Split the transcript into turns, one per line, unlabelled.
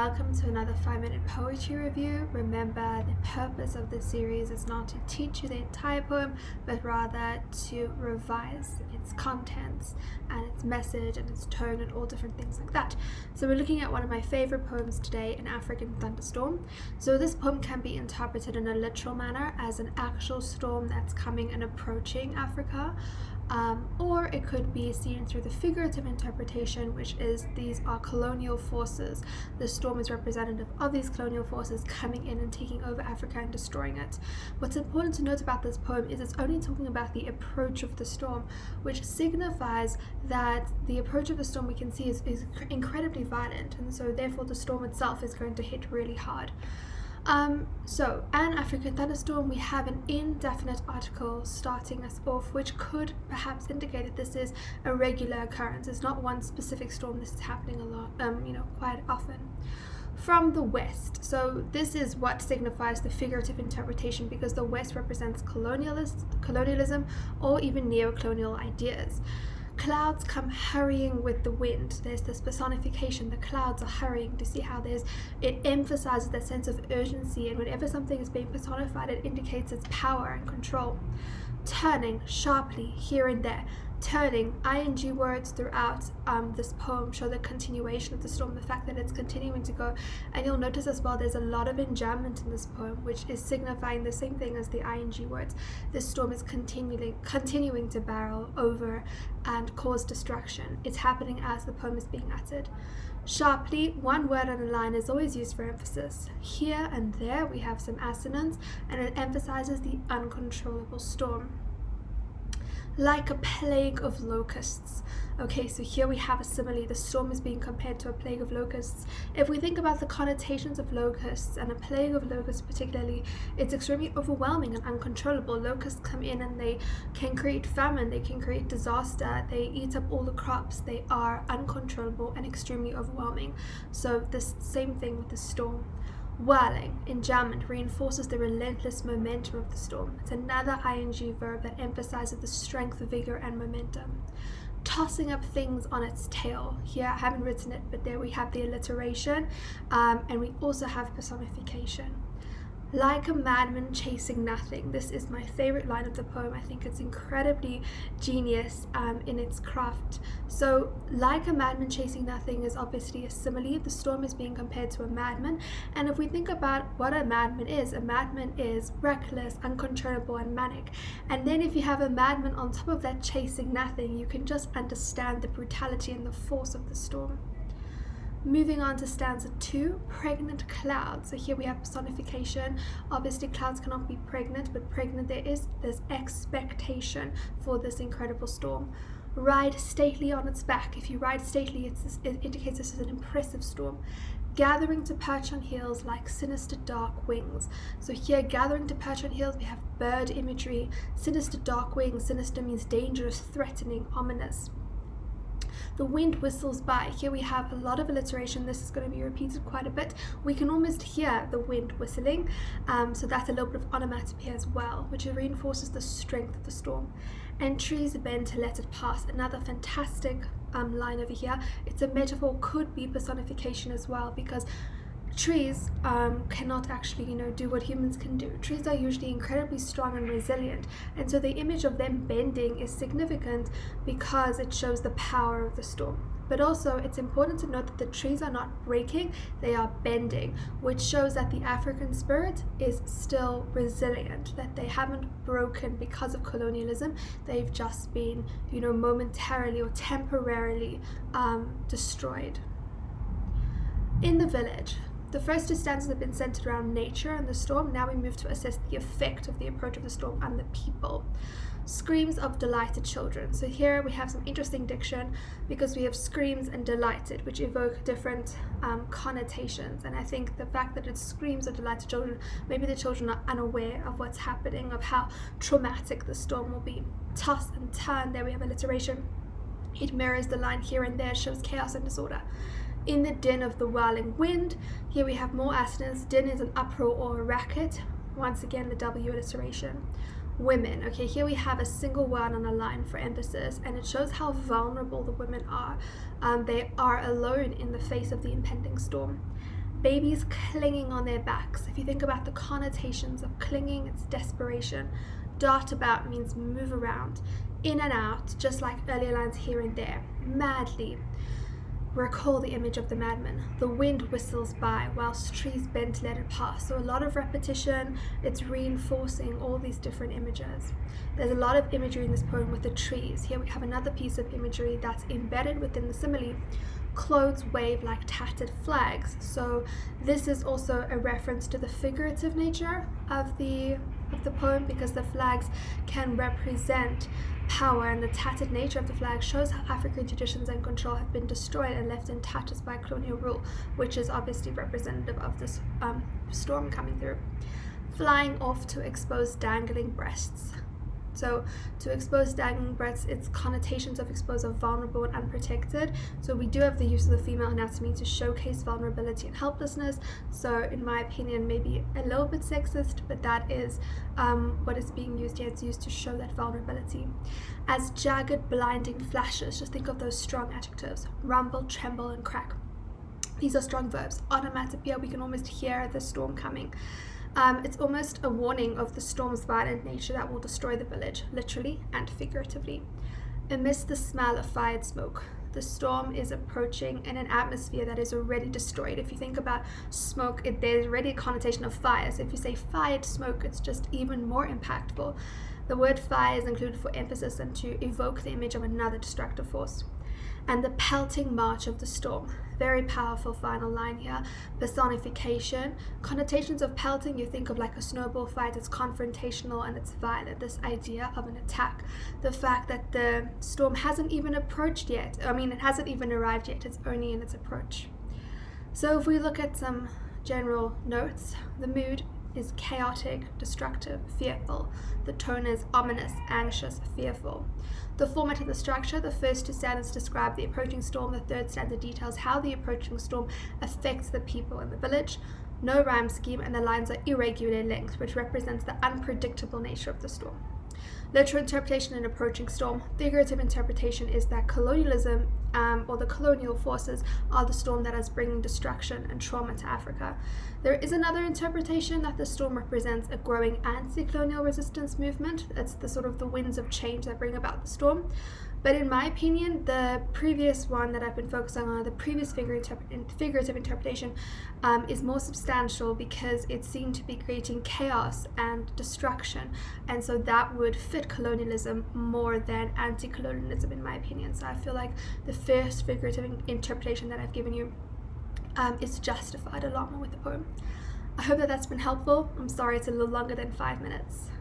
welcome to another 5-minute poetry review. Remember, the purpose of this series is not to teach you the entire poem, but rather to revise its contents and its message and its tone and all different things like that. So we're looking at one of my favorite poems today, An African Thunderstorm. So this poem can be interpreted in a literal manner as an actual storm that's coming and approaching Africa. Or it could be seen through the figurative interpretation, which is these are colonial forces. The storm is representative of these colonial forces coming in and taking over Africa and destroying it. What's important to note about this poem is it's only talking about the approach of the storm, which signifies that the approach of the storm we can see is incredibly violent, and so therefore the storm itself is going to hit really hard. So, An African Thunderstorm, we have an indefinite article starting us off, which could perhaps indicate that this is a regular occurrence. It's not one specific storm. This is happening a lot, quite often. From the West. So this is what signifies the figurative interpretation, because the West represents colonialism or even neo-colonial ideas. Clouds come hurrying with the wind. There's this personification. The clouds are hurrying. To see how it emphasizes that sense of urgency, and whenever something is being personified, it indicates its power and control. Turning sharply here and there. Turning, ing words throughout this poem show the continuation of the storm, the fact that it's continuing to go. And you'll notice as well there's a lot of enjambment in this poem, which is signifying the same thing as the ing words. This storm is continuing to barrel over and cause destruction. It's happening as the poem is being uttered. Sharply, one word on a line is always used for emphasis. Here and there we have some assonance, and it emphasizes the uncontrollable storm. Like a plague of locusts. Okay, so here we have a simile. The storm is being compared to a plague of locusts. If we think about the connotations of locusts, and a plague of locusts particularly, it's extremely overwhelming and uncontrollable. Locusts come in and they can create famine, they can create disaster, they eat up all the crops. They are uncontrollable and extremely overwhelming. So this same thing with the storm. Whirling, enjambment, reinforces the relentless momentum of the storm. It's another ing verb that emphasizes the strength, vigor, and momentum. Tossing up things on its tail. Here I haven't written it, but there we have the alliteration, and we also have personification. Like a madman chasing nothing. This is my favorite line of the poem. I think it's incredibly genius in its craft. So, like a madman chasing nothing is obviously a simile. The storm is being compared to a madman. And if we think about what a madman is reckless, uncontrollable, and manic. And then if you have a madman on top of that chasing nothing, you can just understand the brutality and the force of the storm. Moving on to stanza 2, pregnant clouds. So here we have personification. Obviously clouds cannot be pregnant, but pregnant there's expectation for this incredible storm. Ride stately on its back. If you ride stately, it indicates this is an impressive storm. Gathering to perch on heels like sinister dark wings. So here, gathering to perch on heels, we have bird imagery. Sinister dark wings. Sinister means dangerous, threatening, ominous. The wind whistles by. Here we have a lot of alliteration. This is going to be repeated quite a bit. We can almost hear the wind whistling. So that's a little bit of onomatopoeia as well, which reinforces the strength of the storm. And trees bend to let it pass. Another fantastic line over here. It's a metaphor, could be personification as well, because trees cannot actually, do what humans can do. Trees are usually incredibly strong and resilient, and so the image of them bending is significant because it shows the power of the storm. But also, it's important to note that the trees are not breaking, they are bending, which shows that the African spirit is still resilient, that they haven't broken because of colonialism. They've just been, momentarily or temporarily destroyed. In the village. The first two stanzas have been centered around nature and the storm. Now we move to assess the effect of the approach of the storm on the people. Screams of delighted children. So here we have some interesting diction, because we have screams and delighted, which evoke different connotations. And I think the fact that it's screams of delighted children, maybe the children are unaware of what's happening, of how traumatic the storm will be. Toss and turn, there we have alliteration. It mirrors the line here and there, shows chaos and disorder. In the din of the whirling wind, here we have more assonance. Din is an uproar or a racket. Once again, the W alliteration. Women. Okay, here we have a single word on a line for emphasis, and it shows how vulnerable the women are. They are alone in the face of the impending storm. babies clinging on their backs. If you think about the connotations of clinging, it's desperation. Dart about means move around, in and out, just like earlier lines here and there, madly. Recall the image of the madman. The wind whistles by whilst trees bend to let it pass. So a lot of repetition, it's reinforcing all these different images. There's a lot of imagery in this poem with the trees. Here we have another piece of imagery that's embedded within the simile. Clothes wave like tattered flags. So this is also a reference to the figurative nature of the poem, because the flags can represent power, and the tattered nature of the flag shows how African traditions and control have been destroyed and left in tatters by colonial rule, which is obviously representative of this storm coming through. Flying off to expose dangling breasts. So to expose dangling breasts, its connotations of exposed are vulnerable and unprotected. So we do have the use of the female anatomy to showcase vulnerability and helplessness. So in my opinion, maybe a little bit sexist, but that is what is being used here. It's used to show that vulnerability. As jagged, blinding flashes, just think of those strong adjectives: rumble, tremble, and crack. These are strong verbs. Onomatopoeia, we can almost hear the storm coming. It's almost a warning of the storm's violent nature that will destroy the village, literally and figuratively. Amidst the smell of fired smoke, the storm is approaching in an atmosphere that is already destroyed. If you think about smoke, there's already a connotation of fire. So if you say fired smoke, it's just even more impactful. The word fire is included for emphasis and to evoke the image of another destructive force. And the pelting march of the storm. Very powerful final line here. Personification. Connotations of pelting, you think of like a snowball fight. It's confrontational and it's violent. This idea of an attack. The fact that the storm hasn't even approached yet. It hasn't even arrived yet. It's only in its approach. So if we look at some general notes, the mood is chaotic, destructive, fearful. The tone is ominous, anxious, fearful. The format and the structure: the first two stanzas describe the approaching storm, the third stanza details how the approaching storm affects the people in the village. No rhyme scheme, and the lines are irregular in length, which represents the unpredictable nature of the storm. Literal interpretation and approaching storm. Figurative interpretation is that colonialism or the colonial forces are the storm that is bringing destruction and trauma to Africa. There is another interpretation that the storm represents a growing anti-colonial resistance movement. It's the sort of the winds of change that bring about the storm. But in my opinion, the previous one that I've been focusing on, the previous figurative interpretation, is more substantial because it's seen to be creating chaos and destruction. And so that would fit colonialism more than anti-colonialism, in my opinion. So I feel like the first figurative interpretation that I've given you is justified a lot more with the poem. I hope that that's been helpful. I'm sorry it's a little longer than 5 minutes.